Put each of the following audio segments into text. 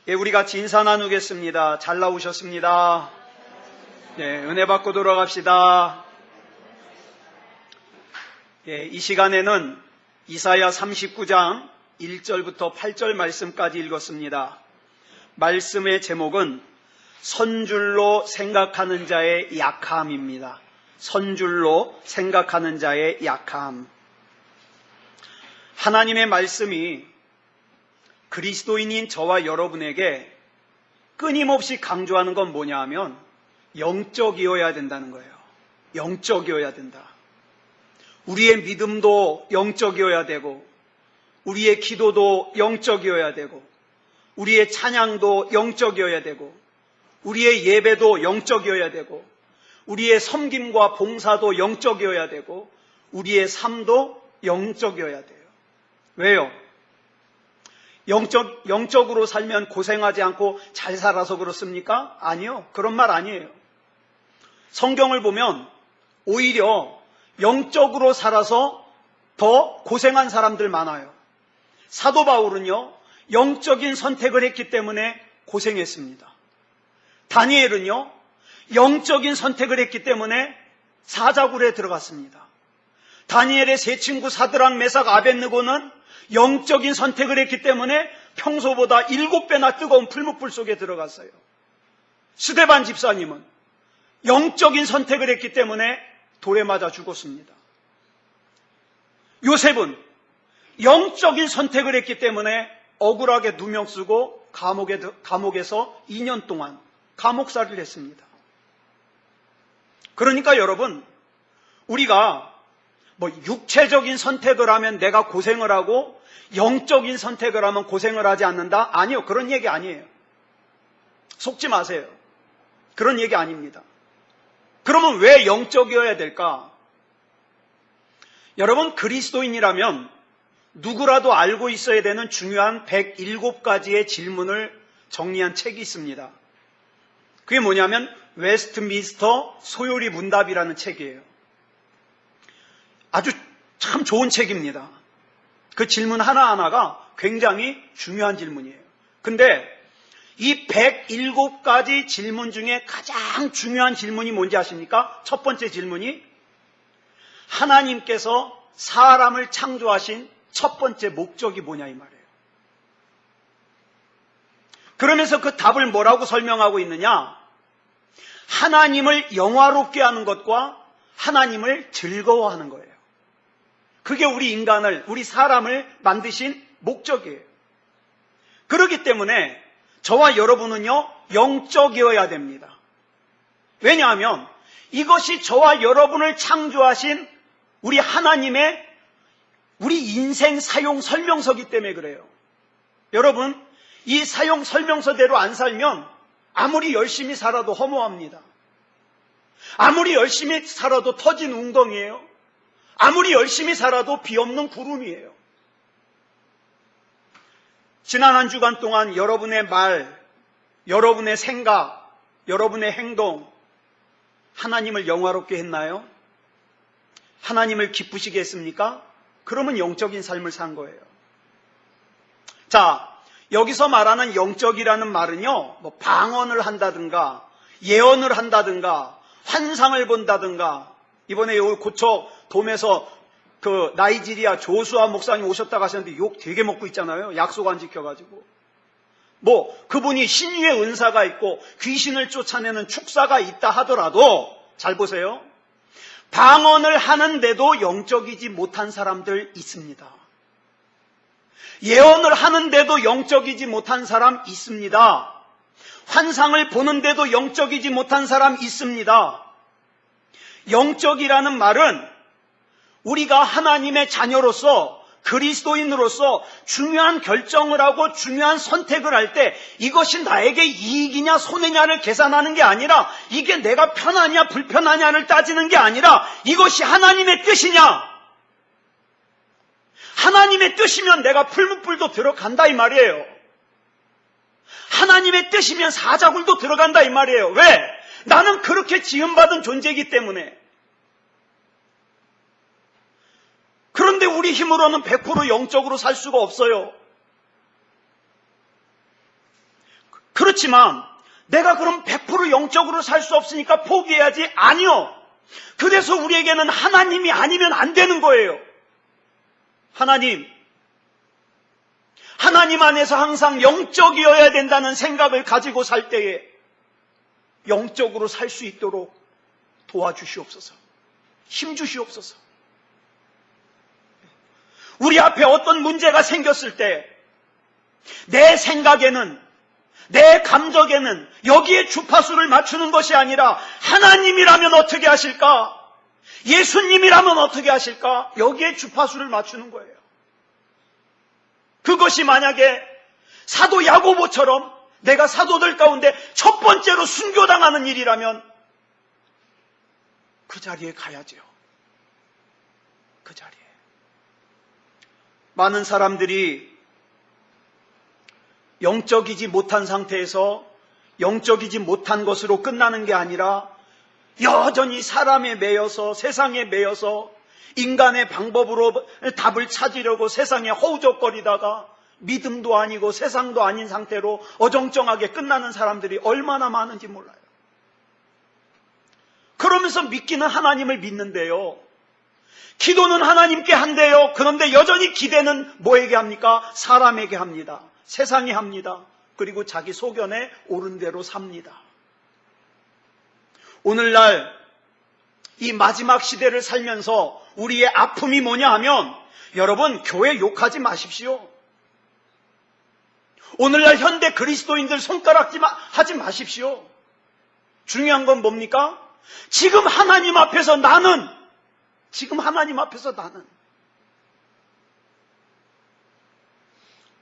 예, 우리 같이 인사 나누겠습니다. 잘 나오셨습니다. 예, 은혜 받고 돌아갑시다. 예, 이 시간에는 이사야 39장 1절부터 8절 말씀까지 읽었습니다. 말씀의 제목은 선줄로 생각하는 자의 약함입니다. 선줄로 생각하는 자의 약함. 하나님의 말씀이 그리스도인인 저와 여러분에게 끊임없이 강조하는 건 뭐냐 하면 영적이어야 된다는 거예요. 영적이어야 된다. 우리의 믿음도 영적이어야 되고, 우리의 기도도 영적이어야 되고, 우리의 찬양도 영적이어야 되고, 우리의 예배도 영적이어야 되고, 우리의 섬김과 봉사도 영적이어야 되고, 우리의 삶도 영적이어야 돼요. 왜요? 영적으로 살면 고생하지 않고 잘 살아서 그렇습니까? 아니요. 그런 말 아니에요. 성경을 보면 오히려 영적으로 살아서 더 고생한 사람들 많아요. 사도 바울은요, 영적인 선택을 했기 때문에 고생했습니다. 다니엘은요, 영적인 선택을 했기 때문에 사자굴에 들어갔습니다. 다니엘의 세 친구 사드락, 메삭, 아벳느고는 영적인 선택을 했기 때문에 평소보다 7배나 뜨거운 풀무불 속에 들어갔어요. 스데반 집사님은 영적인 선택을 했기 때문에 돌에 맞아 죽었습니다. 요셉은 영적인 선택을 했기 때문에 억울하게 누명 쓰고 감옥에서 2년 동안 감옥살이를 했습니다. 그러니까 여러분, 우리가 육체적인 선택을 하면 내가 고생을 하고 영적인 선택을 하면 고생을 하지 않는다? 아니요. 그런 얘기 아니에요. 속지 마세요. 그런 얘기 아닙니다. 그러면 왜 영적이어야 될까? 여러분, 그리스도인이라면 누구라도 알고 있어야 되는 중요한 107가지의 질문을 정리한 책이 있습니다. 그게 뭐냐면 웨스트민스터 소요리 문답이라는 책이에요. 아주 참 좋은 책입니다. 그 질문 하나하나가 굉장히 중요한 질문이에요. 근데 이 107가지 질문 중에 가장 중요한 질문이 뭔지 아십니까? 첫 번째 질문이 하나님께서 사람을 창조하신 첫 번째 목적이 뭐냐 이 말이에요. 그러면서 그 답을 뭐라고 설명하고 있느냐? 하나님을 영화롭게 하는 것과 하나님을 즐거워하는 거예요. 그게 우리 인간을, 우리 사람을 만드신 목적이에요. 그렇기 때문에 저와 여러분은요, 영적이어야 됩니다. 왜냐하면 이것이 저와 여러분을 창조하신 우리 하나님의 우리 인생 사용 설명서기 때문에 그래요. 여러분, 이 사용 설명서대로 안 살면 아무리 열심히 살아도 허무합니다. 아무리 열심히 살아도 터진 웅덩이에요. 아무리 열심히 살아도 비없는 구름이에요. 지난 한 주간 동안 여러분의 말, 여러분의 생각, 여러분의 행동, 하나님을 영화롭게 했나요? 하나님을 기쁘시게 했습니까? 그러면 영적인 삶을 산 거예요. 자, 여기서 말하는 영적이라는 말은요, 방언을 한다든가, 예언을 한다든가, 환상을 본다든가, 이번에 고척 돔에서 그 나이지리아 조수아 목사님 오셨다고 하셨는데 욕 되게 먹고 있잖아요. 약속 안 지켜가지고. 그분이 신유의 은사가 있고 귀신을 쫓아내는 축사가 있다 하더라도 잘 보세요. 방언을 하는데도 영적이지 못한 사람들 있습니다. 예언을 하는데도 영적이지 못한 사람 있습니다. 환상을 보는데도 영적이지 못한 사람 있습니다. 영적이라는 말은 우리가 하나님의 자녀로서 그리스도인으로서 중요한 결정을 하고 중요한 선택을 할 때 이것이 나에게 이익이냐 손해냐를 계산하는 게 아니라 이게 내가 편하냐 불편하냐를 따지는 게 아니라 이것이 하나님의 뜻이냐. 하나님의 뜻이면 내가 풀무불도 들어간다 이 말이에요. 하나님의 뜻이면 사자굴도 들어간다 이 말이에요. 왜? 나는 그렇게 지음받은 존재이기 때문에. 그런데 우리 힘으로는 100% 영적으로 살 수가 없어요. 그렇지만 내가 그럼 100% 영적으로 살 수 없으니까 포기해야지? 아니요. 그래서 우리에게는 하나님이 아니면 안 되는 거예요. 하나님 안에서 항상 영적이어야 된다는 생각을 가지고 살 때에 영적으로 살 수 있도록 도와주시옵소서. 힘주시옵소서. 우리 앞에 어떤 문제가 생겼을 때 내 생각에는, 내 감정에는 여기에 주파수를 맞추는 것이 아니라 하나님이라면 어떻게 하실까? 예수님이라면 어떻게 하실까? 여기에 주파수를 맞추는 거예요. 그것이 만약에 사도 야고보처럼 내가 사도들 가운데 첫 번째로 순교당하는 일이라면 그 자리에 가야죠. 그 자리에. 많은 사람들이 영적이지 못한 상태에서 영적이지 못한 것으로 끝나는 게 아니라 여전히 사람에 매여서, 세상에 매여서 인간의 방법으로 답을 찾으려고 세상에 허우적거리다가 믿음도 아니고 세상도 아닌 상태로 어정쩡하게 끝나는 사람들이 얼마나 많은지 몰라요. 그러면서 믿기는 하나님을 믿는데요. 기도는 하나님께 한대요. 그런데 여전히 기대는 뭐에게 합니까? 사람에게 합니다. 세상에 합니다. 그리고 자기 소견에 옳은 대로 삽니다. 오늘날 이 마지막 시대를 살면서 우리의 아픔이 뭐냐 하면 여러분, 교회 욕하지 마십시오. 오늘날 현대 그리스도인들 손가락질 하지 마십시오. 중요한 건 뭡니까? 지금 하나님 앞에서 나는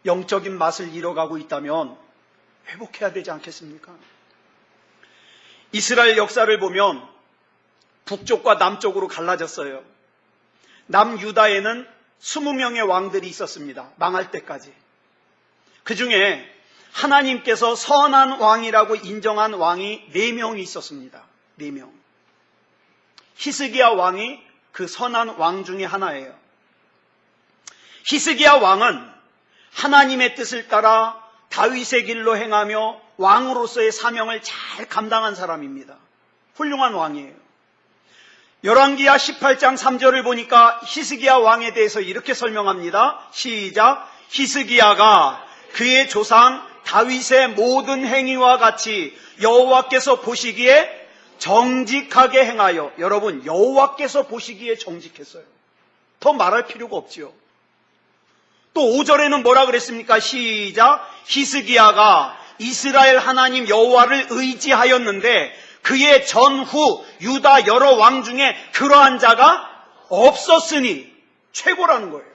영적인 맛을 잃어가고 있다면 회복해야 되지 않겠습니까? 이스라엘 역사를 보면 북쪽과 남쪽으로 갈라졌어요. 남유다에는 20명의 왕들이 있었습니다. 망할 때까지. 그 중에 하나님께서 선한 왕이라고 인정한 왕이 4명이 있었습니다. 4명. 히스기야 왕이 그 선한 왕 중에 하나예요. 히스기야 왕은 하나님의 뜻을 따라 다윗의 길로 행하며 왕으로서의 사명을 잘 감당한 사람입니다. 훌륭한 왕이에요. 열왕기하 18장 3절을 보니까 히스기야 왕에 대해서 이렇게 설명합니다. 시작. 히스기야가 그의 조상 다윗의 모든 행위와 같이 여호와께서 보시기에 정직하게 행하여. 여러분, 여호와께서 보시기에 정직했어요. 더 말할 필요가 없지요. 또 5절에는 뭐라 그랬습니까? 시작. 히스기야가 이스라엘 하나님 여호와를 의지하였는데 그의 전후 유다 여러 왕 중에 그러한 자가 없었으니. 최고라는 거예요.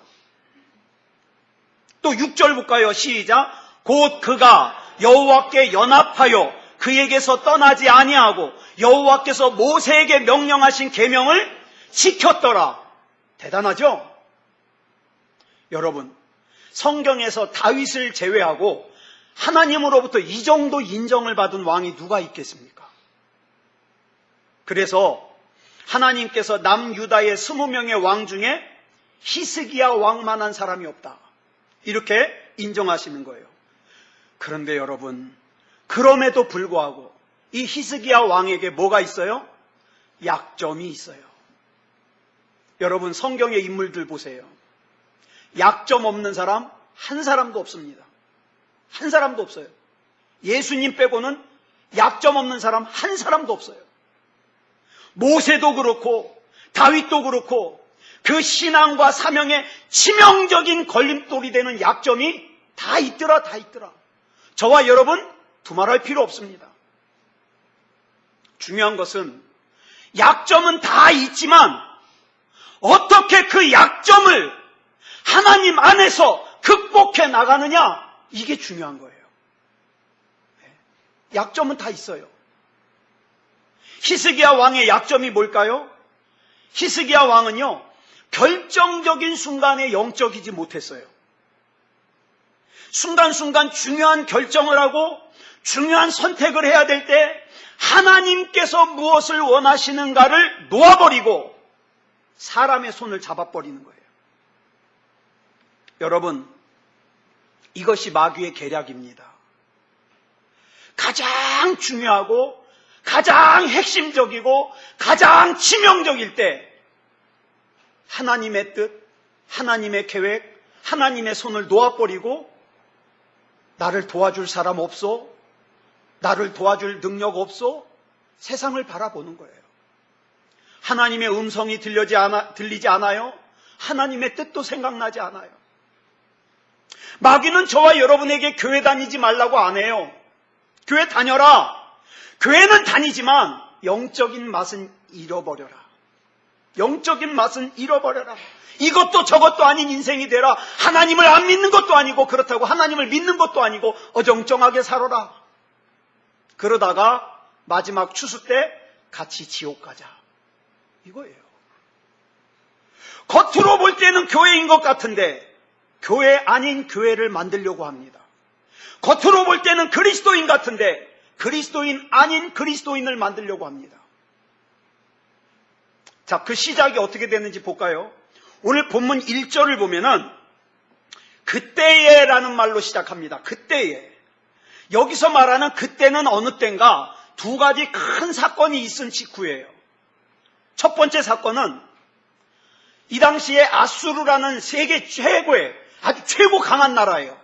또 6절 볼까요? 시작. 곧 그가 여호와께 연합하여 그에게서 떠나지 아니하고 여호와께서 모세에게 명령하신 계명을 지켰더라. 대단하죠? 여러분, 성경에서 다윗을 제외하고 하나님으로부터 이 정도 인정을 받은 왕이 누가 있겠습니까? 그래서 하나님께서 남유다의 20명의 왕 중에 히스기야 왕만한 사람이 없다. 이렇게 인정하시는 거예요. 그런데 여러분, 그럼에도 불구하고 이 히스기야 왕에게 뭐가 있어요? 약점이 있어요. 여러분, 성경의 인물들 보세요. 약점 없는 사람 한 사람도 없습니다. 한 사람도 없어요. 예수님 빼고는 약점 없는 사람 한 사람도 없어요. 모세도 그렇고 다윗도 그렇고 그 신앙과 사명에 치명적인 걸림돌이 되는 약점이 다 있더라. 저와 여러분 두말할 필요 없습니다. 중요한 것은 약점은 다 있지만 어떻게 그 약점을 하나님 안에서 극복해 나가느냐, 이게 중요한 거예요. 약점은 다 있어요. 히스기야 왕의 약점이 뭘까요? 히스기야 왕은요, 결정적인 순간에 영적이지 못했어요. 순간순간 중요한 결정을 하고 중요한 선택을 해야 될 때 하나님께서 무엇을 원하시는가를 놓아버리고 사람의 손을 잡아버리는 거예요. 여러분, 이것이 마귀의 계략입니다. 가장 중요하고 가장 핵심적이고 가장 치명적일 때 하나님의 뜻, 하나님의 계획, 하나님의 손을 놓아버리고 나를 도와줄 사람 없소? 나를 도와줄 능력 없소? 세상을 바라보는 거예요. 하나님의 음성이 들리지 않아요? 하나님의 뜻도 생각나지 않아요. 마귀는 저와 여러분에게 교회 다니지 말라고 안 해요. 교회 다녀라. 교회는 다니지만 영적인 맛은 잃어버려라. 영적인 맛은 잃어버려라. 이것도 저것도 아닌 인생이 되라. 하나님을 안 믿는 것도 아니고 그렇다고 하나님을 믿는 것도 아니고 어정쩡하게 살아라. 그러다가 마지막 추수 때 같이 지옥 가자. 이거예요. 겉으로 볼 때는 교회인 것 같은데 교회 아닌 교회를 만들려고 합니다. 겉으로 볼 때는 그리스도인 같은데 그리스도인 아닌 그리스도인을 만들려고 합니다. 자, 그 시작이 어떻게 됐는지 볼까요? 오늘 본문 1절을 보면은 그때에 라는 말로 시작합니다. 그때에. 여기서 말하는 그때는 어느 때인가? 두 가지 큰 사건이 있은 직후예요. 첫 번째 사건은 이 당시에 아수르라는 세계 최고의 아주 최고 강한 나라예요.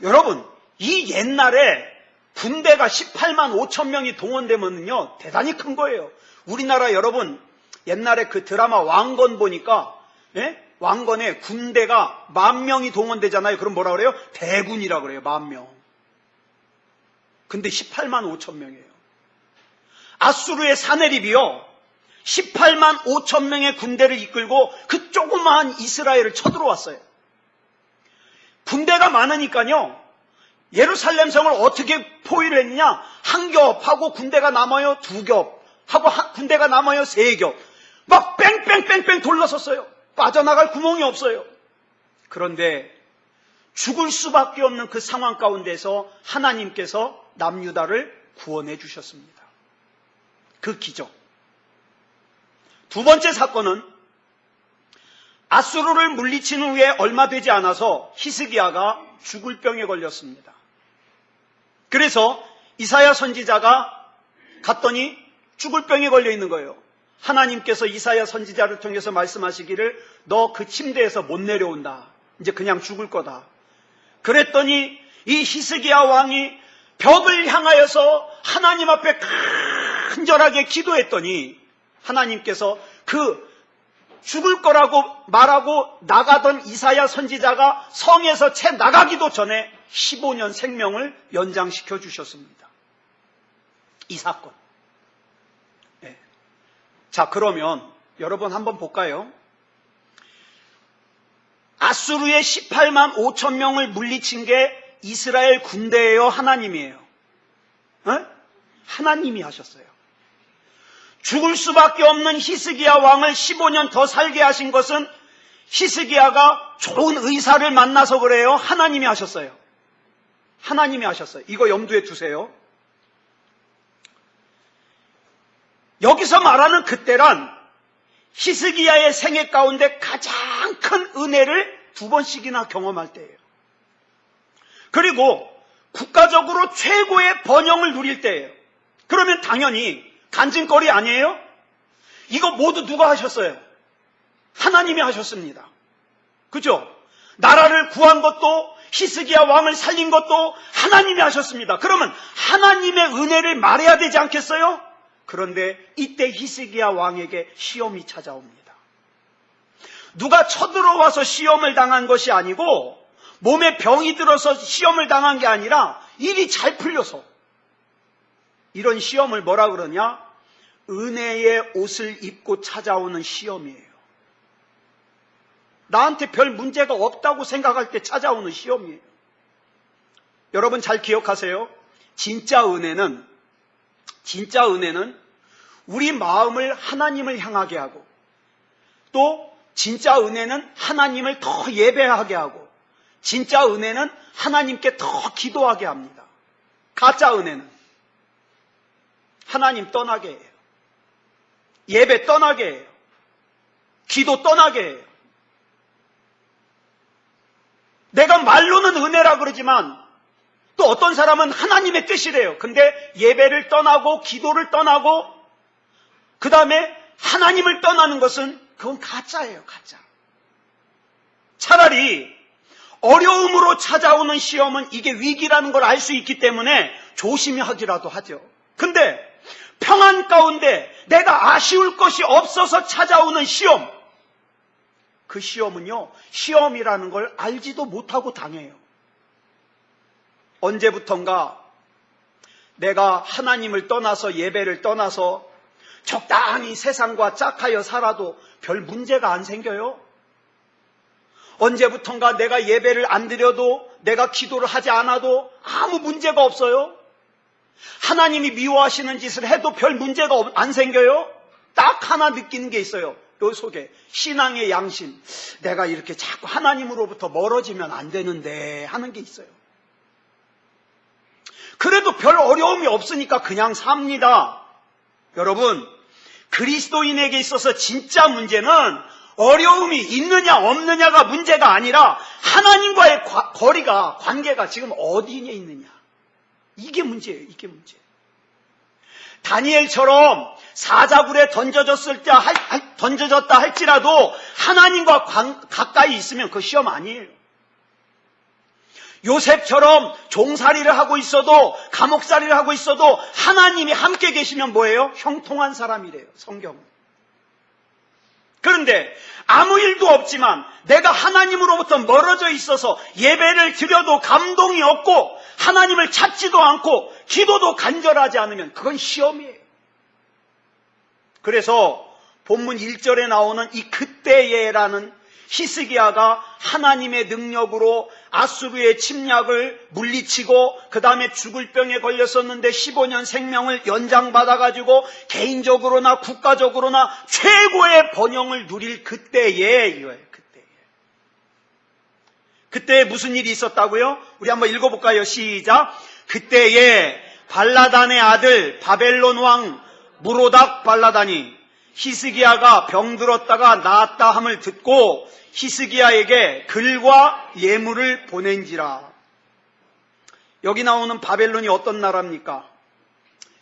여러분, 이 옛날에 군대가 18만 5천 명이 동원되면요 대단히 큰 거예요. 우리나라 여러분 옛날에 그 드라마 왕건 보니까 왕건에 군대가 10,000명이 동원되잖아요. 그럼 뭐라 그래요? 대군이라 그래요. 10,000명. 근데 18만 5천 명이에요. 아수르의 사내립이요 18만 5천 명의 군대를 이끌고 그 조그마한 이스라엘을 쳐들어왔어요. 군대가 많으니까요 예루살렘 성을 어떻게 포위를 했느냐? 한 겹하고 군대가 남아요 2겹 하고 군대가 남아요 3겹 막 뺑뺑뺑뺑 돌러섰어요. 빠져나갈 구멍이 없어요. 그런데 죽을 수밖에 없는 그 상황 가운데서 하나님께서 남유다를 구원해 주셨습니다. 그 기적. 두 번째 사건은 아수르를 물리친 후에 얼마 되지 않아서 히스기야가 죽을 병에 걸렸습니다. 그래서 이사야 선지자가 갔더니 죽을 병에 걸려 있는 거예요. 하나님께서 이사야 선지자를 통해서 말씀하시기를 너 그 침대에서 못 내려온다. 이제 그냥 죽을 거다. 그랬더니 이 히스기야 왕이 벽을 향하여서 하나님 앞에 간절하게 기도했더니 하나님께서 그 죽을 거라고 말하고 나가던 이사야 선지자가 성에서 채 나가기도 전에 15년 생명을 연장시켜 주셨습니다. 이 사건. 네. 자, 그러면 여러분 한번 볼까요? 아수르의 18만 5천 명을 물리친 게 이스라엘 군대예요? 하나님이에요? 하나님이 하셨어요. 죽을 수밖에 없는 히스기야 왕을 15년 더 살게 하신 것은 히스기야가 좋은 의사를 만나서 그래요? 하나님이 하셨어요. 하나님이 하셨어요. 이거 염두에 두세요. 여기서 말하는 그때란 히스기야의 생애 가운데 가장 큰 은혜를 2번씩이나 경험할 때예요. 그리고 국가적으로 최고의 번영을 누릴 때예요. 그러면 당연히 간증거리 아니에요? 이거 모두 누가 하셨어요? 하나님이 하셨습니다. 그죠? 나라를 구한 것도 히스기야 왕을 살린 것도 하나님이 하셨습니다. 그러면 하나님의 은혜를 말해야 되지 않겠어요? 그런데 이때 히스기야 왕에게 시험이 찾아옵니다. 누가 쳐들어와서 시험을 당한 것이 아니고 몸에 병이 들어서 시험을 당한 게 아니라 일이 잘 풀려서 이런 시험을 뭐라 그러냐? 은혜의 옷을 입고 찾아오는 시험이에요. 나한테 별 문제가 없다고 생각할 때 찾아오는 시험이에요. 여러분 잘 기억하세요. 진짜 은혜는 우리 마음을 하나님을 향하게 하고 또 진짜 은혜는 하나님을 더 예배하게 하고 진짜 은혜는 하나님께 더 기도하게 합니다. 가짜 은혜는 하나님 떠나게 해요. 예배 떠나게 해요. 기도 떠나게 해요. 내가 말로는 은혜라 그러지만 또 어떤 사람은 하나님의 뜻이래요. 근데 예배를 떠나고 기도를 떠나고 그 다음에 하나님을 떠나는 것은 그건 가짜예요. 가짜. 차라리 어려움으로 찾아오는 시험은 이게 위기라는 걸 알 수 있기 때문에 조심히 하기라도 하죠. 근데 평안 가운데 내가 아쉬울 것이 없어서 찾아오는 시험, 그 시험은요, 시험이라는 걸 알지도 못하고 당해요. 언제부턴가 내가 하나님을 떠나서 예배를 떠나서 적당히 세상과 짝하여 살아도 별 문제가 안 생겨요. 언제부턴가 내가 예배를 안 드려도 내가 기도를 하지 않아도 아무 문제가 없어요. 하나님이 미워하시는 짓을 해도 별 문제가 안 생겨요. 딱 하나 느끼는 게 있어요. 요 속에 신앙의 양심, 내가 이렇게 자꾸 하나님으로부터 멀어지면 안 되는데 하는 게 있어요. 그래도 별 어려움이 없으니까 그냥 삽니다. 여러분, 그리스도인에게 있어서 진짜 문제는 어려움이 있느냐 없느냐가 문제가 아니라 하나님과의 거리가, 관계가 지금 어디에 있느냐. 이게 문제예요. 이게 문제예요. 다니엘처럼 사자굴에 던져졌다 할지라도 하나님과 가까이 있으면 그 시험 아니에요. 요셉처럼 종살이를 하고 있어도, 감옥살이를 하고 있어도 하나님이 함께 계시면 뭐예요? 형통한 사람이래요, 성경은. 그런데 아무 일도 없지만 내가 하나님으로부터 멀어져 있어서 예배를 드려도 감동이 없고 하나님을 찾지도 않고 기도도 간절하지 않으면 그건 시험이에요. 그래서 본문 1절에 나오는 이 그때에라는 히스기야가 하나님의 능력으로 아수르의 침략을 물리치고 그 다음에 죽을 병에 걸렸었는데 15년 생명을 연장받아가지고 개인적으로나 국가적으로나 최고의 번영을 누릴 그때에 이거예요. 그때에 무슨 일이 있었다고요? 우리 한번 읽어볼까요? 시작. 그때에 발라단의 아들 바벨론 왕 무로닥 발라단이 히스기야가 병들었다가 나았다 함을 듣고 히스기야에게 글과 예물을 보낸지라. 여기 나오는 바벨론이 어떤 나라입니까?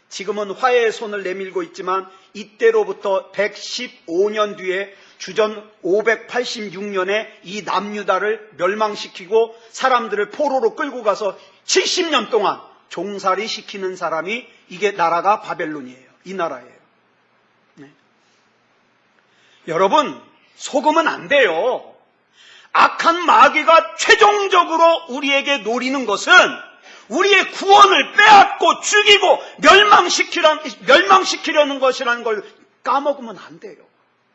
지금은 화해의 손을 내밀고 있지만 이때로부터 115년 뒤에 주전 586년에 이 남유다를 멸망시키고 사람들을 포로로 끌고 가서 70년 동안 종살이 시키는 사람이, 이게 나라가 바벨론이에요. 이 나라예요. 네. 여러분, 속으면 안 돼요. 악한 마귀가 최종적으로 우리에게 노리는 것은 우리의 구원을 빼앗고 죽이고 멸망시키려는 것이라는 걸 까먹으면 안 돼요.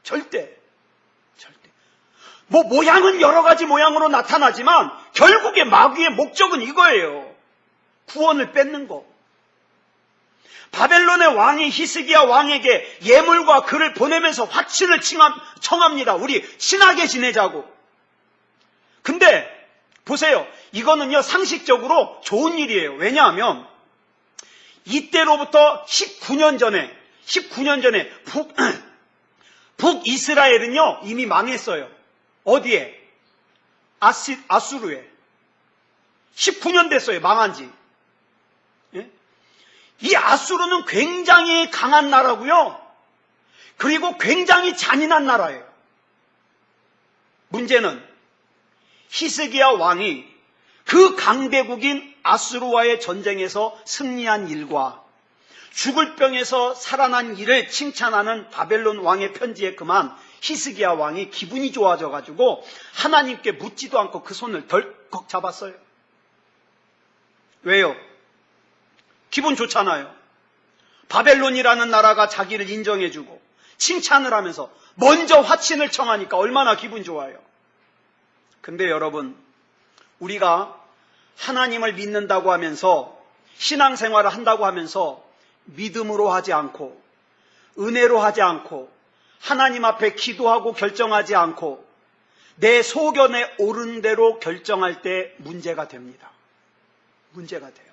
절대. 뭐 모양은 여러 가지 모양으로 나타나지만 결국에 마귀의 목적은 이거예요. 구원을 뺏는 거. 바벨론의 왕이 히스기야 왕에게 예물과 글을 보내면서 화친을 청합니다. 우리 친하게 지내자고. 근데 보세요. 이거는요, 상식적으로 좋은 일이에요. 왜냐하면 이때로부터 19년 전에 북이스라엘은요 이미 망했어요. 어디에? 아수르에. 19년 됐어요, 망한 지. 예? 이 아수르는 굉장히 강한 나라고요. 그리고 굉장히 잔인한 나라예요. 문제는 히스기야 왕이 그 강대국인 아수르와의 전쟁에서 승리한 일과 죽을 병에서 살아난 일을 칭찬하는 바벨론 왕의 편지에 그만 히스기야 왕이 기분이 좋아져가지고 하나님께 묻지도 않고 그 손을 덜컥 잡았어요. 왜요? 기분 좋잖아요. 바벨론이라는 나라가 자기를 인정해주고 칭찬을 하면서 먼저 화친을 청하니까 얼마나 기분 좋아요. 근데 여러분, 우리가 하나님을 믿는다고 하면서 신앙생활을 한다고 하면서 믿음으로 하지 않고 은혜로 하지 않고 하나님 앞에 기도하고 결정하지 않고 내 소견에 옳은 대로 결정할 때 문제가 됩니다. 문제가 돼요.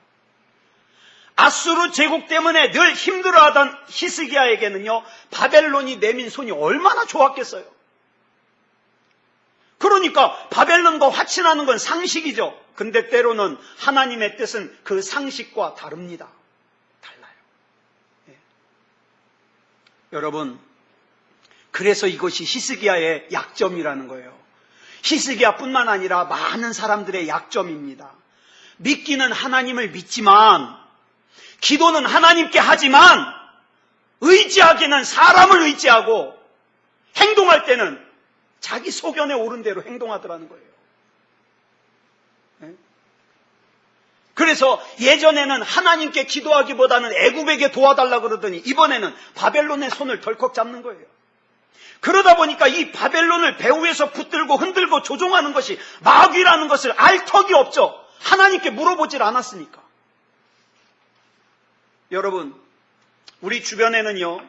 아수르 제국 때문에 늘 힘들어하던 히스기야에게는요 바벨론이 내민 손이 얼마나 좋았겠어요. 그러니까 바벨론과 화친하는 건 상식이죠. 근데 때로는 하나님의 뜻은 그 상식과 다릅니다. 달라요. 예. 여러분, 그래서 이것이 히스기야의 약점이라는 거예요. 히스기야뿐만 아니라 많은 사람들의 약점입니다. 믿기는 하나님을 믿지만, 기도는 하나님께 하지만, 의지하기는 사람을 의지하고, 행동할 때는 자기 소견에 오른 대로 행동하더라는 거예요. 그래서 예전에는 하나님께 기도하기보다는 애굽에게 도와달라 그러더니 이번에는 바벨론의 손을 덜컥 잡는 거예요. 그러다 보니까 이 바벨론을 배후에서 붙들고 흔들고 조종하는 것이 마귀라는 것을 알 턱이 없죠. 하나님께 물어보질 않았으니까. 여러분, 우리 주변에는요,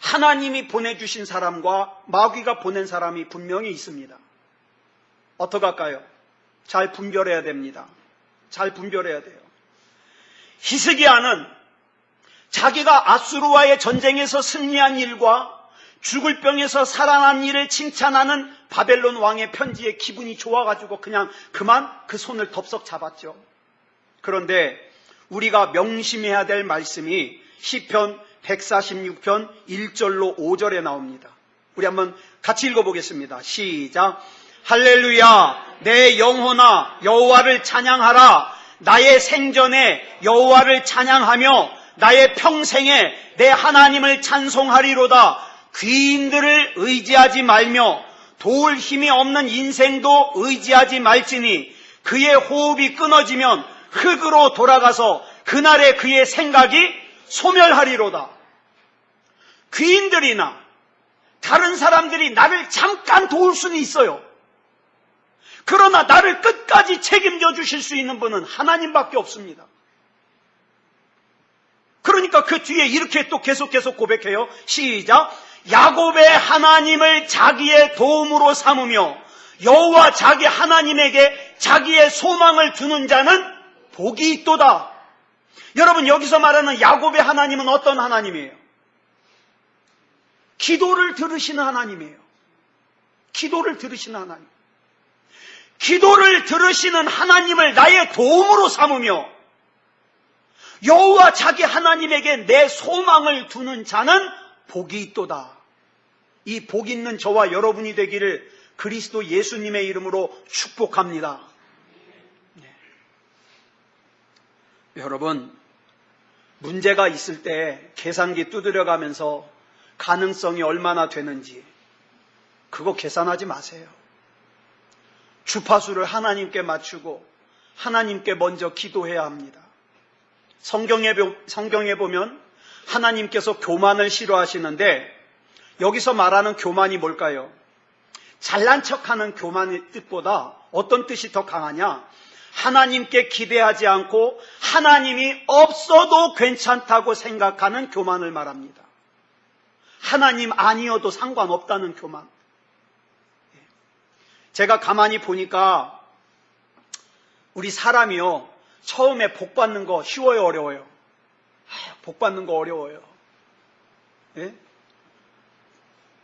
하나님이 보내주신 사람과 마귀가 보낸 사람이 분명히 있습니다. 어떡할까요? 잘 분별해야 됩니다. 잘 분별해야 돼요. 히스기야는 자기가 아수르와의 전쟁에서 승리한 일과 죽을 병에서 살아난 일을 칭찬하는 바벨론 왕의 편지에 기분이 좋아가지고 그냥 그만 그 손을 덥석 잡았죠. 그런데 우리가 명심해야 될 말씀이 시편 146편 1절로 5절에 나옵니다. 우리 한번 같이 읽어보겠습니다. 시작. 할렐루야, 내 영혼아 여호와를 찬양하라. 나의 생전에 여호와를 찬양하며 나의 평생에 내 하나님을 찬송하리로다. 귀인들을 의지하지 말며 도울 힘이 없는 인생도 의지하지 말지니 그의 호흡이 끊어지면 흙으로 돌아가서 그날에 그의 생각이 소멸하리로다. 귀인들이나 다른 사람들이 나를 잠깐 도울 수는 있어요. 그러나 나를 끝까지 책임져 주실 수 있는 분은 하나님밖에 없습니다. 그러니까 그 뒤에 이렇게 또 계속해서 고백해요. 시작. 야곱의 하나님을 자기의 도움으로 삼으며 여호와 자기 하나님에게 자기의 소망을 두는 자는 복이 있도다. 여러분, 여기서 말하는 야곱의 하나님은 어떤 하나님이에요? 기도를 들으시는 하나님이에요. 기도를 들으시는 하나님. 기도를 들으시는 하나님을 나의 도움으로 삼으며 여호와 자기 하나님에게 내 소망을 두는 자는 복이 있도다. 이 복 있는 저와 여러분이 되기를 그리스도 예수님의 이름으로 축복합니다. 네. 여러분, 문제가 있을 때 계산기 두드려가면서 가능성이 얼마나 되는지 그거 계산하지 마세요. 주파수를 하나님께 맞추고 하나님께 먼저 기도해야 합니다. 성경에 보면 하나님께서 교만을 싫어하시는데 여기서 말하는 교만이 뭘까요? 잘난 척하는 교만의 뜻보다 어떤 뜻이 더 강하냐? 하나님께 기대하지 않고 하나님이 없어도 괜찮다고 생각하는 교만을 말합니다. 하나님 아니어도 상관없다는 교만. 제가 가만히 보니까 우리 사람이요, 처음에 복 받는 거 쉬워요, 어려워요? 복 받는 거 어려워요. 예?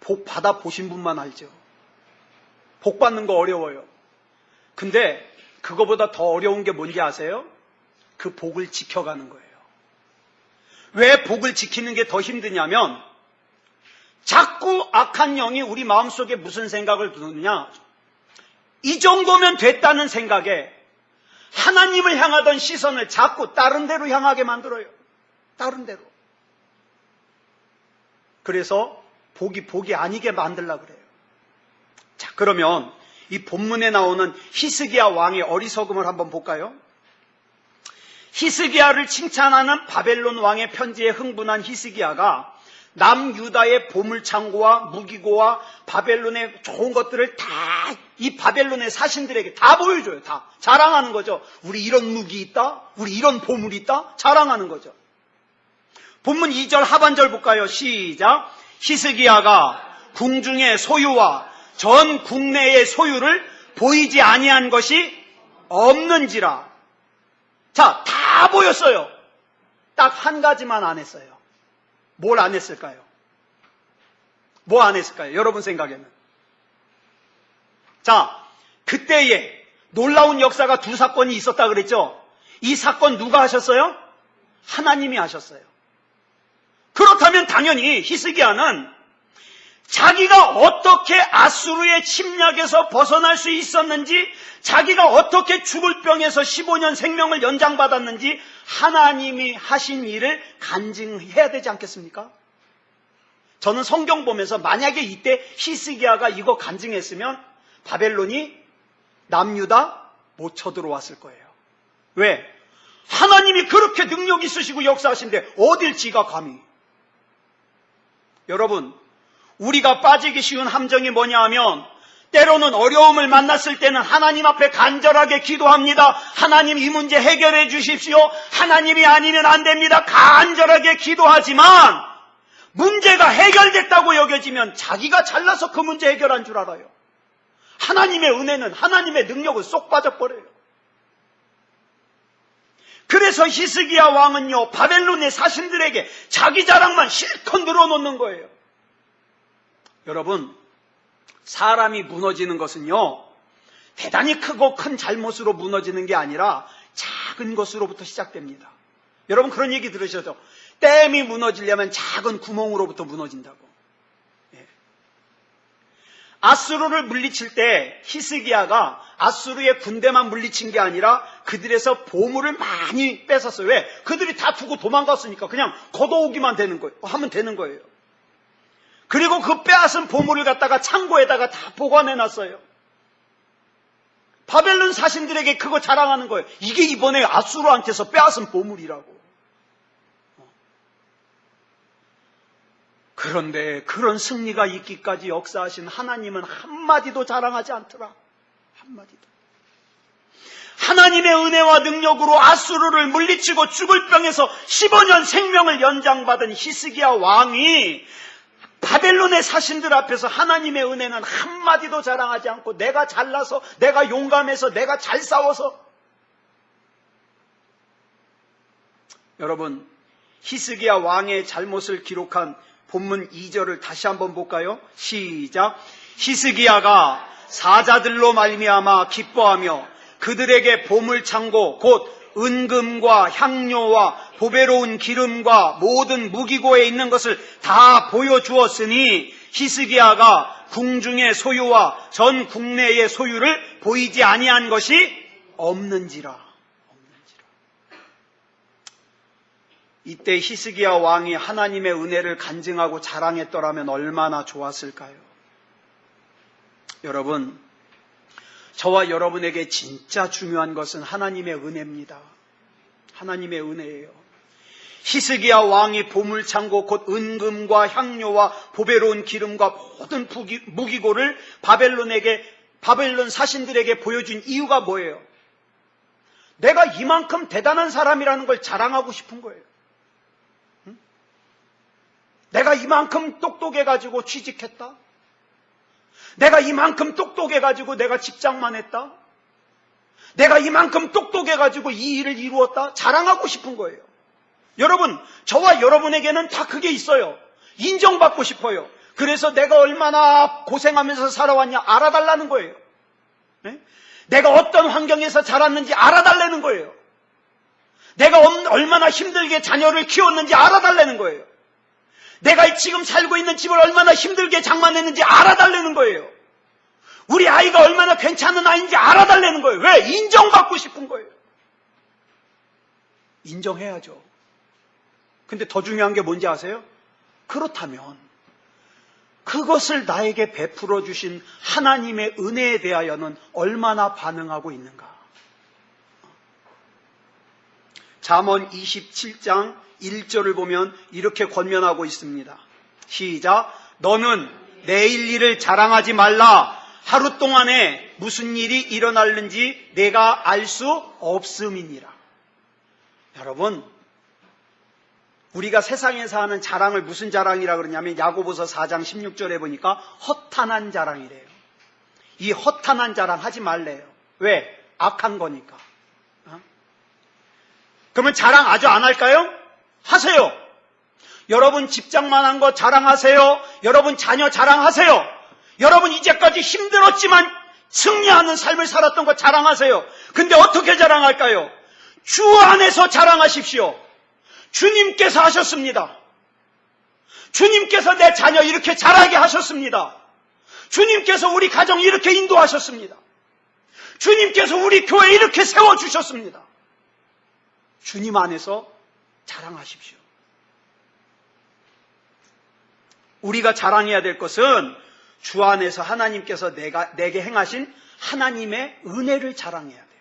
복 받아 보신 분만 알죠. 복 받는 거 어려워요. 근데 그거보다 더 어려운 게 뭔지 아세요? 그 복을 지켜가는 거예요. 왜 복을 지키는 게 더 힘드냐면 자꾸 악한 영이 우리 마음속에 무슨 생각을 두느냐? 이 정도면 됐다는 생각에 하나님을 향하던 시선을 자꾸 다른 데로 향하게 만들어요. 다른 데로. 그래서 복이 아니게 만들려고 그래요. 자, 그러면 이 본문에 나오는 히스기야 왕의 어리석음을 한번 볼까요? 히스기야를 칭찬하는 바벨론 왕의 편지에 흥분한 히스기야가 남유다의 보물창고와 무기고와 바벨론의 좋은 것들을 다 이 바벨론의 사신들에게 다 보여줘요. 다 자랑하는 거죠. 우리 이런 무기 있다, 우리 이런 보물이 있다, 자랑하는 거죠. 본문 2절 하반절 볼까요? 시작. 히스기야가 궁중의 소유와 전 국내의 소유를 보이지 아니한 것이 없는지라. 자, 다 보였어요. 딱 한 가지만 안 했어요. 뭘 안 했을까요? 뭐 안 했을까요? 여러분 생각에는. 자, 그때에 놀라운 역사가 두 사건이 있었다 그랬죠? 이 사건 누가 하셨어요? 하나님이 하셨어요. 그렇다면 당연히 히스기야는 자기가 어떻게 아수르의 침략에서 벗어날 수 있었는지, 자기가 어떻게 죽을 병에서 15년 생명을 연장받았는지 하나님이 하신 일을 간증해야 되지 않겠습니까? 저는 성경 보면서 만약에 이때 히스기야가 이거 간증했으면 바벨론이 남유다 못 쳐들어왔을 거예요. 왜? 하나님이 그렇게 능력 있으시고 역사하신데 어딜 지가 감히. 여러분, 우리가 빠지기 쉬운 함정이 뭐냐 하면 때로는 어려움을 만났을 때는 하나님 앞에 간절하게 기도합니다. 하나님 이 문제 해결해 주십시오. 하나님이 아니면 안 됩니다. 간절하게 기도하지만 문제가 해결됐다고 여겨지면 자기가 잘나서 그 문제 해결한 줄 알아요. 하나님의 은혜는, 하나님의 능력은 쏙 빠져버려요. 그래서 히스기야 왕은요, 바벨론의 사신들에게 자기 자랑만 실컷 늘어놓는 거예요. 여러분, 사람이 무너지는 것은요, 대단히 크고 큰 잘못으로 무너지는 게 아니라 작은 것으로부터 시작됩니다. 여러분 그런 얘기 들으셔도 댐이 무너지려면 작은 구멍으로부터 무너진다고. 예. 아수르를 물리칠 때 히스기야가 아수르의 군대만 물리친 게 아니라 그들에서 보물을 많이 뺏었어요. 왜? 그들이 다 두고 도망갔으니까 그냥 걷어오기만 되는 거예요. 하면 되는 거예요. 그리고 그 빼앗은 보물을 갖다가 창고에다가 다 보관해놨어요. 바벨론 사신들에게 그거 자랑하는 거예요. 이게 이번에 아수르한테서 빼앗은 보물이라고. 그런데 그런 승리가 있기까지 역사하신 하나님은 한마디도 자랑하지 않더라. 한마디도. 하나님의 은혜와 능력으로 아수르를 물리치고 죽을 병에서 15년 생명을 연장받은 히스기야 왕이 바벨론의 사신들 앞에서 하나님의 은혜는 한마디도 자랑하지 않고 내가 잘나서, 내가 용감해서, 내가 잘 싸워서. 여러분, 히스기야 왕의 잘못을 기록한 본문 2절을 다시 한번 볼까요? 시작. 히스기야가 사자들로 말미암아 기뻐하며 그들에게 보물창고 곧 은금과 향료와 보배로운 기름과 모든 무기고에 있는 것을 다 보여주었으니 히스기야가 궁중의 소유와 전 국내의 소유를 보이지 아니한 것이 없는지라. 이때 히스기야 왕이 하나님의 은혜를 간증하고 자랑했더라면 얼마나 좋았을까요? 여러분, 저와 여러분에게 진짜 중요한 것은 하나님의 은혜입니다. 하나님의 은혜예요. 히스기야 왕이 보물창고 곧 은금과 향료와 보배로운 기름과 모든 무기고를 바벨론 사신들에게 보여준 이유가 뭐예요? 내가 이만큼 대단한 사람이라는 걸 자랑하고 싶은 거예요. 응? 내가 이만큼 똑똑해가지고 취직했다. 내가 이만큼 똑똑해가지고 내가 직장만 했다. 내가 이만큼 똑똑해가지고 이 일을 이루었다. 자랑하고 싶은 거예요. 여러분, 저와 여러분에게는 다 그게 있어요. 인정받고 싶어요. 그래서 내가 얼마나 고생하면서 살아왔냐 알아달라는 거예요. 네? 내가 어떤 환경에서 자랐는지 알아달라는 거예요. 내가 얼마나 힘들게 자녀를 키웠는지 알아달라는 거예요. 내가 지금 살고 있는 집을 얼마나 힘들게 장만했는지 알아달라는 거예요. 우리 아이가 얼마나 괜찮은 아이인지 알아달라는 거예요. 왜? 인정받고 싶은 거예요. 인정해야죠. 근데 더 중요한 게 뭔지 아세요? 그렇다면 그것을 나에게 베풀어 주신 하나님의 은혜에 대하여는 얼마나 반응하고 있는가? 잠언 27장 1절을 보면 이렇게 권면하고 있습니다. 시작. 너는 내일 일을 자랑하지 말라. 하루 동안에 무슨 일이 일어날는지 내가 알 수 없음이니라. 여러분, 우리가 세상에서 하는 자랑을 무슨 자랑이라 그러냐면 야고보서 4장 16절에 보니까 허탄한 자랑이래요. 이 허탄한 자랑 하지 말래요. 왜? 악한 거니까. 그러면 자랑 아주 안 할까요? 하세요. 여러분 직장만 한 거 자랑하세요. 여러분 자녀 자랑하세요. 여러분 이제까지 힘들었지만 승리하는 삶을 살았던 거 자랑하세요. 근데 어떻게 자랑할까요? 주 안에서 자랑하십시오. 주님께서 하셨습니다. 주님께서 내 자녀 이렇게 자라게 하셨습니다. 주님께서 우리 가정 이렇게 인도하셨습니다. 주님께서 우리 교회 이렇게 세워주셨습니다. 주님 안에서 자랑하십시오. 우리가 자랑해야 될 것은 주 안에서 하나님께서 내게 행하신 하나님의 은혜를 자랑해야 돼요.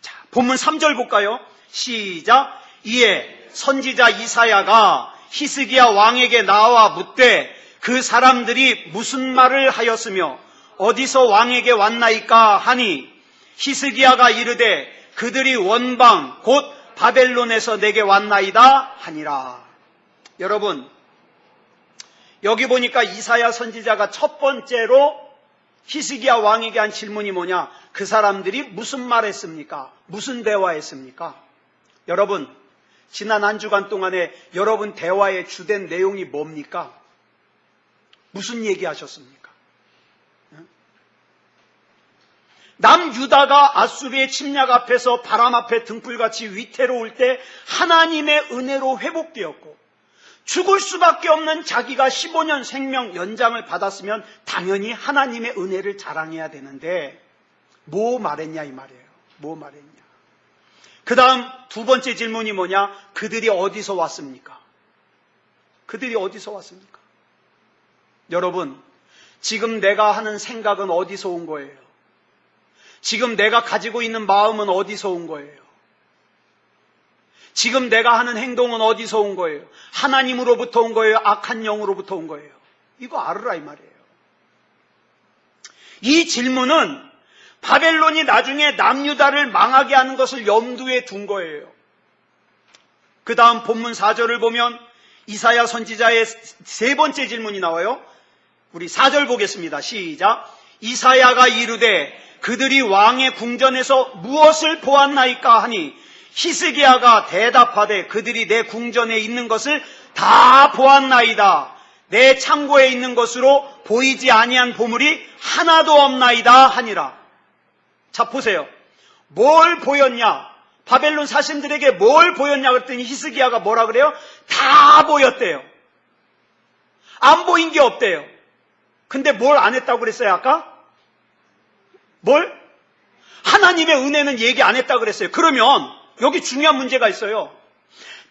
자, 본문 3절 볼까요? 시작. 이에 선지자 이사야가 히스기야 왕에게 나와 묻되 그 사람들이 무슨 말을 하였으며 어디서 왕에게 왔나이까 하니 히스기야가 이르되 그들이 원방 곧 바벨론에서 내게 왔나이다 하니라. 여러분, 여기 보니까 이사야 선지자가 첫 번째로 히스기야 왕에게 한 질문이 뭐냐? 그 사람들이 무슨 말했습니까? 무슨 대화했습니까? 여러분, 지난 한 주간 동안에 여러분 대화의 주된 내용이 뭡니까? 무슨 얘기하셨습니까? 남유다가 아수르의 침략 앞에서 바람 앞에 등불같이 위태로울 때 하나님의 은혜로 회복되었고 죽을 수밖에 없는 자기가 15년 생명 연장을 받았으면 당연히 하나님의 은혜를 자랑해야 되는데 뭐 말했냐 이 말이에요. 뭐 말했냐. 그 다음 두 번째 질문이 뭐냐? 그들이 어디서 왔습니까? 그들이 어디서 왔습니까? 여러분, 지금 내가 하는 생각은 어디서 온 거예요? 지금 내가 가지고 있는 마음은 어디서 온 거예요? 지금 내가 하는 행동은 어디서 온 거예요? 하나님으로부터 온 거예요? 악한 영으로부터 온 거예요? 이거 알으라 이 말이에요. 이 질문은 바벨론이 나중에 남유다를 망하게 하는 것을 염두에 둔 거예요. 그 다음 본문 4절을 보면 이사야 선지자의 세 번째 질문이 나와요. 우리 4절 보겠습니다. 시작. 이사야가 이르되 그들이 왕의 궁전에서 무엇을 보았나이까 하니 히스기야가 대답하되 그들이 내 궁전에 있는 것을 다 보았나이다. 내 창고에 있는 것으로 보이지 아니한 보물이 하나도 없나이다 하니라. 자, 보세요. 뭘 보였냐? 바벨론 사신들에게 뭘 보였냐 그랬더니 히스기야가 뭐라 그래요? 다 보였대요. 안 보인 게 없대요. 근데 뭘 안 했다고 그랬어요 아까? 뭘? 하나님의 은혜는 얘기 안 했다고 그랬어요. 그러면 여기 중요한 문제가 있어요.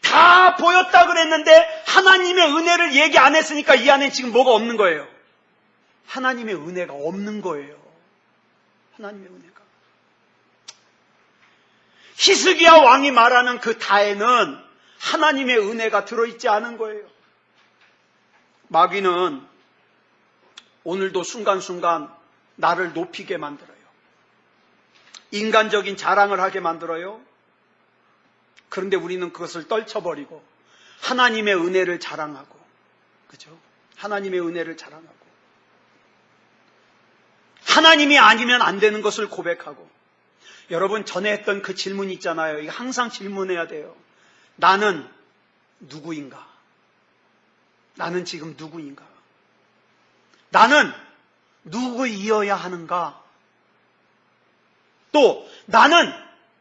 다 보였다 그랬는데 하나님의 은혜를 얘기 안 했으니까 이 안에 지금 뭐가 없는 거예요? 하나님의 은혜가 없는 거예요. 하나님의 은혜가. 히스기야 왕이 말하는 그 다에는 하나님의 은혜가 들어있지 않은 거예요. 마귀는 오늘도 순간순간 나를 높이게 만들어요. 인간적인 자랑을 하게 만들어요. 그런데 우리는 그것을 떨쳐버리고 하나님의 은혜를 자랑하고, 그죠? 하나님의 은혜를 자랑하고 하나님이 아니면 안 되는 것을 고백하고. 여러분 전에 했던 그 질문 있잖아요. 이거 항상 질문해야 돼요. 나는 누구인가? 나는 지금 누구인가? 나는 누구이어야 하는가? 또 나는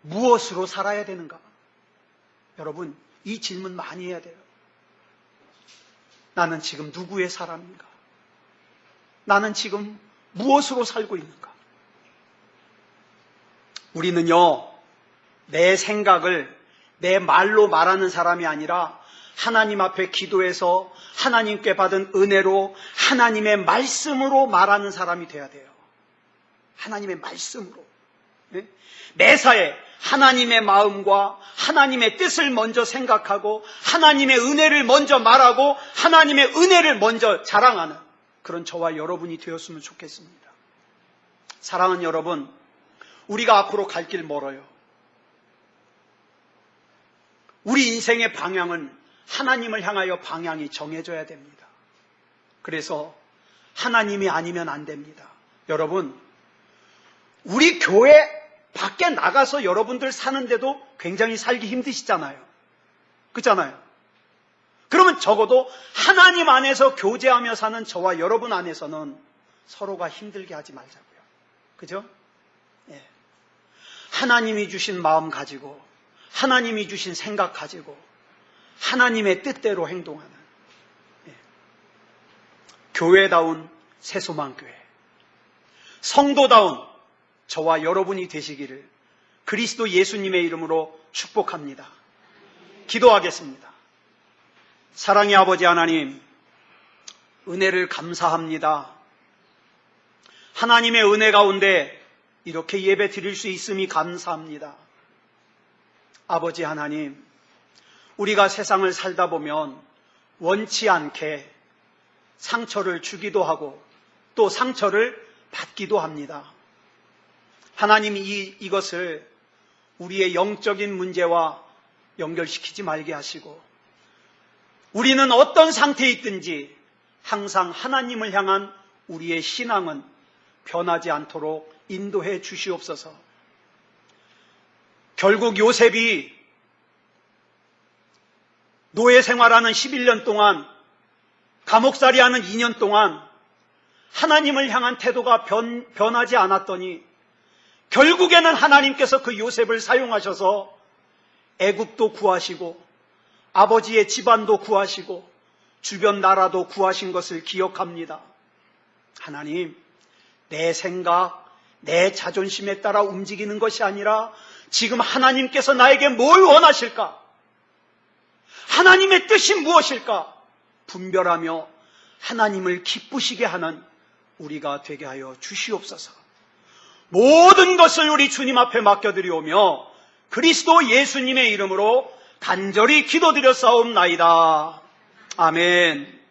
무엇으로 살아야 되는가? 여러분 이 질문 많이 해야 돼요. 나는 지금 누구의 사람인가? 나는 지금 무엇으로 살고 있는가? 우리는요, 내 생각을 내 말로 말하는 사람이 아니라 하나님 앞에 기도해서 하나님께 받은 은혜로 하나님의 말씀으로 말하는 사람이 돼야 돼요. 하나님의 말씀으로. 네? 매사에 하나님의 마음과 하나님의 뜻을 먼저 생각하고 하나님의 은혜를 먼저 말하고 하나님의 은혜를 먼저 자랑하는 그런 저와 여러분이 되었으면 좋겠습니다. 사랑하는 여러분, 우리가 앞으로 갈 길 멀어요. 우리 인생의 방향은 하나님을 향하여 방향이 정해져야 됩니다. 그래서 하나님이 아니면 안 됩니다. 여러분, 우리 교회 밖에 나가서 여러분들 사는데도 굉장히 살기 힘드시잖아요. 그렇잖아요. 그러면 적어도 하나님 안에서 교제하며 사는 저와 여러분 안에서는 서로가 힘들게 하지 말자고요. 그죠? 예. 하나님이 주신 마음 가지고, 하나님이 주신 생각 가지고, 하나님의 뜻대로 행동하는, 예. 교회다운 새소망교회, 성도다운 저와 여러분이 되시기를 그리스도 예수님의 이름으로 축복합니다. 기도하겠습니다. 사랑의 아버지 하나님, 은혜를 감사합니다. 하나님의 은혜 가운데 이렇게 예배 드릴 수 있음이 감사합니다. 아버지 하나님, 우리가 세상을 살다 보면 원치 않게 상처를 주기도 하고 또 상처를 받기도 합니다. 하나님, 이것을 우리의 영적인 문제와 연결시키지 말게 하시고, 우리는 어떤 상태에 있든지 항상 하나님을 향한 우리의 신앙은 변하지 않도록 인도해 주시옵소서. 결국 요셉이 노예 생활하는 11년 동안, 감옥살이하는 2년 동안 하나님을 향한 태도가 변하지 않았더니 결국에는 하나님께서 그 요셉을 사용하셔서 애굽도 구하시고 아버지의 집안도 구하시고 주변 나라도 구하신 것을 기억합니다. 하나님, 내 생각, 내 자존심에 따라 움직이는 것이 아니라 지금 하나님께서 나에게 뭘 원하실까? 하나님의 뜻이 무엇일까? 분별하며 하나님을 기쁘시게 하는 우리가 되게 하여 주시옵소서. 모든 것을 우리 주님 앞에 맡겨드리오며 그리스도 예수님의 이름으로 간절히 기도드려 싸움나이다. 아멘.